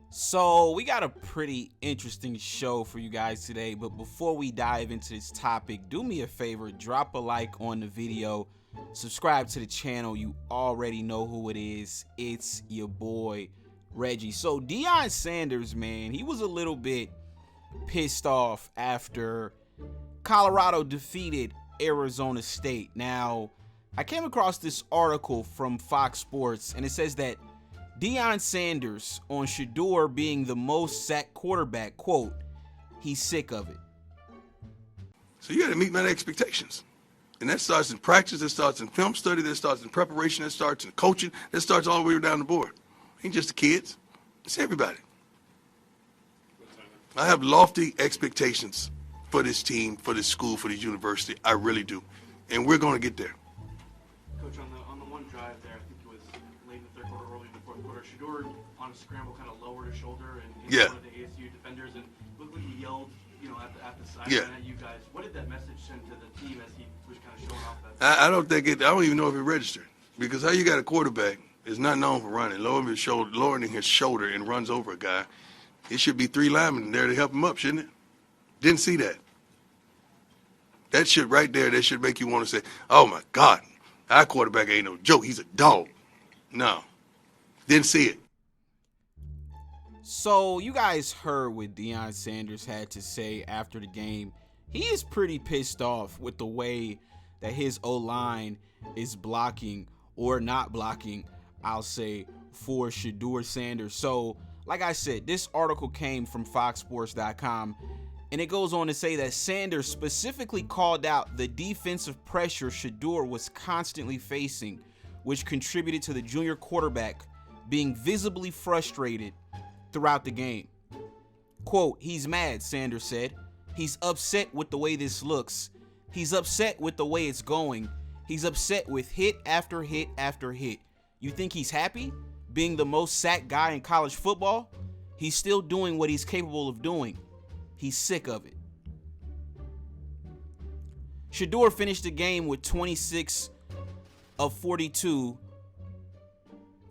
So, we got a pretty interesting show for you guys today, but before we dive into this topic, do me a favor, drop a like on the video, subscribe to the channel. You already know who it is. It's your boy, Reggie. So, Deion Sanders, man, he was a little bit pissed off after Colorado defeated Arizona State. Now, I came across this article from Fox Sports, and it says that Deion Sanders on Shedeur being the most sacked quarterback, quote, he's sick of it. So you got to meet my expectations. And that starts in practice, that starts in film study, that starts in preparation, that starts in coaching, that starts all the way down the board. It ain't just the kids, it's everybody. I have lofty expectations for this team, for this school, for this university. I really do. And we're going to get there. Coach, on the one drive there, I think it was late in the third quarter, early in the fourth quarter, Shedeur on a scramble kind of lowered his shoulder and hit one of the ASU defenders and looked like he yelled, at the sideline at you guys. What did that message send to the team as he was kind of showing off that? I don't even know if it registered. Because how you got a quarterback is not known for running, lowering his shoulder and runs over a guy. It should be 3 linemen there to help him up, shouldn't it? Didn't see that. That shit right there, that should make you want to say, oh my God, our quarterback ain't no joke. He's a dog. No. Didn't see it. So, you guys heard what Deion Sanders had to say after the game. He is pretty pissed off with the way that his O-line is blocking or not blocking, I'll say, for Shedeur Sanders. So, like I said, this article came from foxsports.com, and it goes on to say that Sanders specifically called out the defensive pressure Shedeur was constantly facing, which contributed to the junior quarterback being visibly frustrated throughout the game. Quote, he's mad, Sanders said. He's upset with the way this looks. He's upset with the way it's going. He's upset with hit after hit after hit. You think he's happy being the most sacked guy in college football? He's still doing what he's capable of doing. He's sick of it. Shedeur finished the game with 26 of 42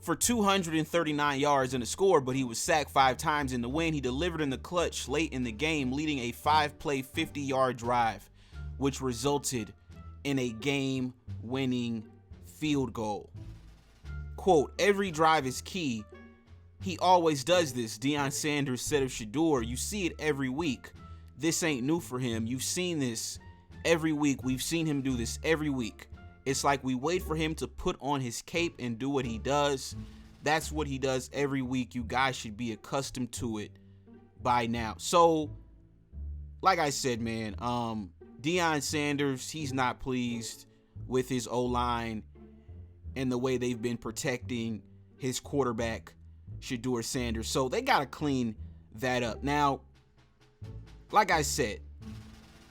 for 239 yards in the score, but he was sacked 5 times in the win. He delivered in the clutch late in the game, leading a 5-play, 50-yard drive, which resulted in a game-winning field goal. Quote, every drive is key. He always does this, Deion Sanders said of Shedeur. You see it every week. This ain't new for him. You've seen this every week. We've seen him do this every week. It's like we wait for him to put on his cape and do what he does. That's what he does every week. You guys should be accustomed to it by now. So, like I said, man, Deion Sanders, he's not pleased with his O-line and the way they've been protecting his quarterback, Shedeur Sanders. So they got to clean that up. Now, like I said,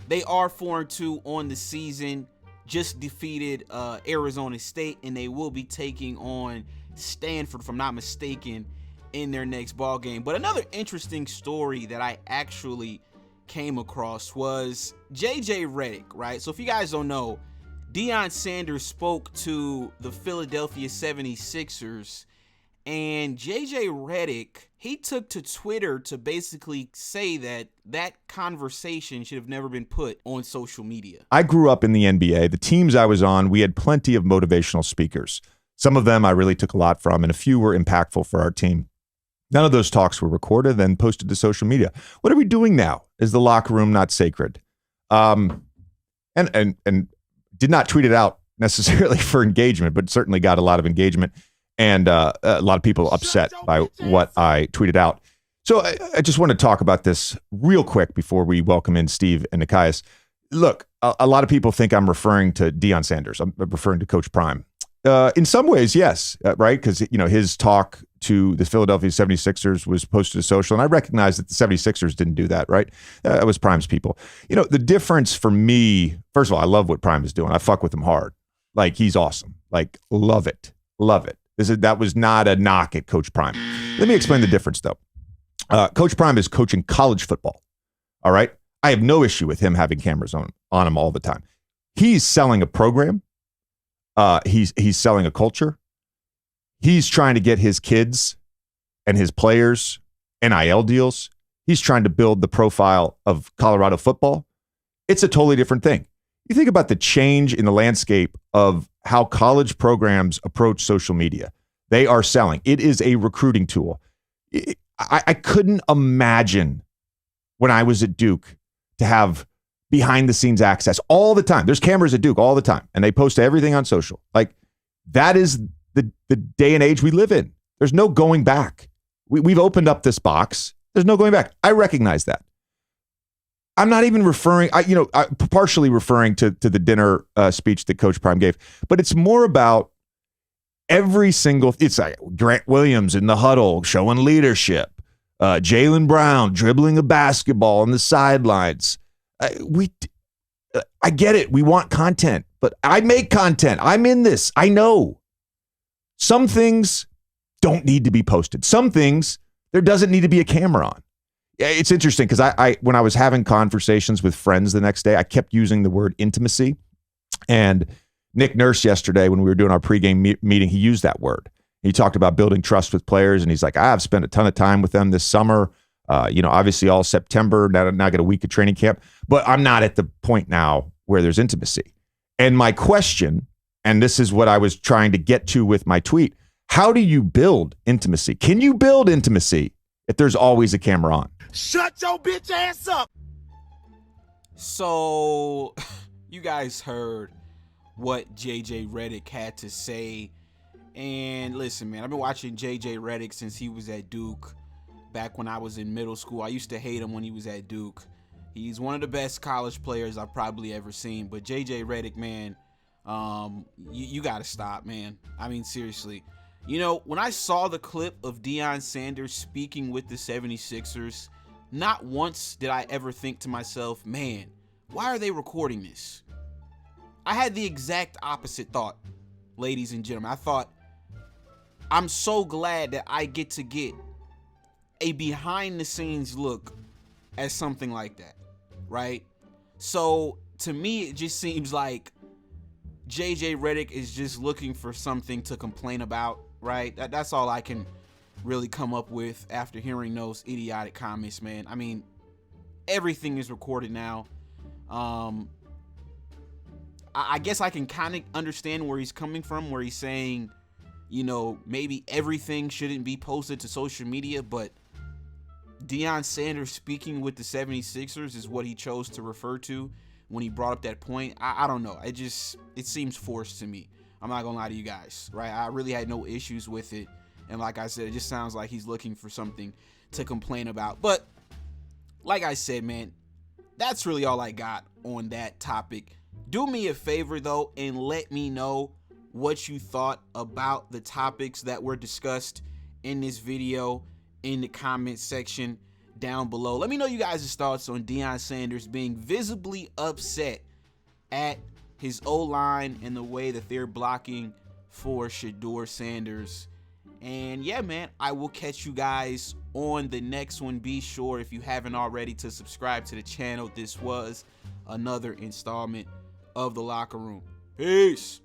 they are 4-2 on the season. Just defeated Arizona State, and they will be taking on Stanford, if I'm not mistaken, in their next ball game. But another interesting story that I actually came across was J.J. Redick, right? So if you guys don't know, Deion Sanders spoke to the Philadelphia 76ers, and J.J. Redick, he took to Twitter to basically say that that conversation should have never been put on social media. I grew up in the NBA. The teams I was on, we had plenty of motivational speakers. Some of them I really took a lot from, and a few were impactful for our team. None of those talks were recorded, then posted to social media. What are we doing now? Is the locker room not sacred? And did not tweet it out necessarily for engagement, but certainly got a lot of engagement. And a lot of people upset by what I tweeted out. So I just want to talk about this real quick before we welcome in Steve and Nikias. Look, a lot of people think I'm referring to Deion Sanders. I'm referring to Coach Prime. In some ways, yes, right? Because, his talk to the Philadelphia 76ers was posted to social, and I recognize that the 76ers didn't do that, right? That was Prime's people. The difference for me, first of all, I love what Prime is doing. I fuck with him hard. Like, he's awesome. Like, love it. Love it. That was not a knock at Coach Prime. Let me explain the difference, though. Coach Prime is coaching college football, all right? I have no issue with him having cameras on him all the time. He's selling a program. He's selling a culture. He's trying to get his kids and his players NIL deals. He's trying to build the profile of Colorado football. It's a totally different thing. You think about the change in the landscape of how college programs approach social media. They are selling. It is a recruiting tool. I couldn't imagine when I was at Duke to have behind the scenes access all the time. There's cameras at Duke all the time, and they post everything on social. Like, that is the day and age we live in. There's no going back. We've opened up this box. There's no going back. I recognize that. I'm not even referring, partially referring to the dinner speech that Coach Prime gave, but it's more about every single, it's like Grant Williams in the huddle showing leadership, Jaylen Brown dribbling a basketball on the sidelines. I get it. We want content, but I make content. I'm in this. I know. Some things don't need to be posted. Some things there doesn't need to be a camera on. It's interesting because I when I was having conversations with friends the next day, I kept using the word intimacy. And Nick Nurse yesterday, when we were doing our pregame meeting, he used that word. He talked about building trust with players, and he's like, I've spent a ton of time with them this summer. Obviously all September, now get a week of training camp, but I'm not at the point now where there's intimacy. And my question, and this is what I was trying to get to with my tweet, how do you build intimacy? Can you build intimacy if there's always a camera on? Shut your bitch ass up. So, you guys heard what JJ Redick had to say. And listen, man, I've been watching JJ Redick since he was at Duke. Back when I was in middle school, I used to hate him when he was at Duke. He's one of the best college players I've probably ever seen. But JJ Redick, man, you got to stop, man. I mean, seriously. When I saw the clip of Deion Sanders speaking with the 76ers, not once did I ever think to myself, man, why are they recording this? I had the exact opposite thought, ladies and gentlemen. I thought, I'm so glad that I get to get a behind-the-scenes look at something like that, right? So, to me, it just seems like JJ Redick is just looking for something to complain about, right? That's all I can really come up with after hearing those idiotic comments, man. I mean, everything is recorded now. I guess I can kind of understand where he's coming from, where he's saying, maybe everything shouldn't be posted to social media, but Deion Sanders speaking with the 76ers is what he chose to refer to when he brought up that point. I don't know. It seems forced to me. I'm not gonna lie to you guys, right? I really had no issues with it. And like I said, it just sounds like he's looking for something to complain about. But like I said, man, that's really all I got on that topic. Do me a favor, though, and let me know what you thought about the topics that were discussed in this video in the comment section down below. Let me know you guys' thoughts on Deion Sanders being visibly upset at his O-line and the way that they're blocking for Shedeur Sanders. And yeah, man, I will catch you guys on the next one. Be sure, if you haven't already, to subscribe to the channel. This was another installment of The Locker Room. Peace.